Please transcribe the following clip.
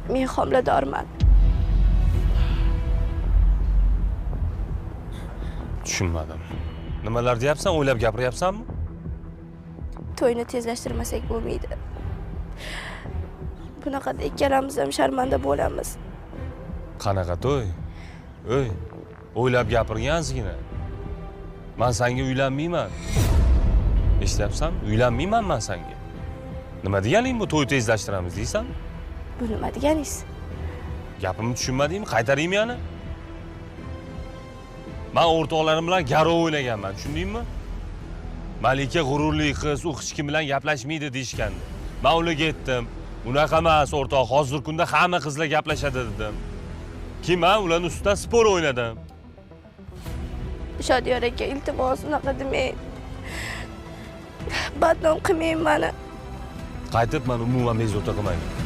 Men homiladorman. Tushunmadim. Nimalar deyapsan? O'ylab gapiryapsanmi? To'yni tezlashtirmasak bo'lmaydi. Bunaqada ikkalamiz ham sharmanda bo'lamiz. Qanaqa to'y? O'y, o'ylab gapirgansizgina. Men senga uylanmayman. Eshityapsanmi? Uylanmayman men senga. Nima deganing bu to'y tezlashtiramiz deysan? Bu nima deganingiz? Gapimni tushunmadingmi? Qaytaraymi yana? Men o'rtoqlarim bilan garov o'ynaganman, tushundingmi? Malika g'ururli qiz, u hech kim bilan gaplashmaydi deyshgandi. Men ularga aytdim, unaqa emas o'rtoq, hozir kunda hamma qizlar gaplashadi dedim. Keyin men ularning ustidan spor o'ynadim. Shodiyor aka, iltimos unaqa demang. Badnom qilmang meni. Qaytib men umuman bezovta qilmayman.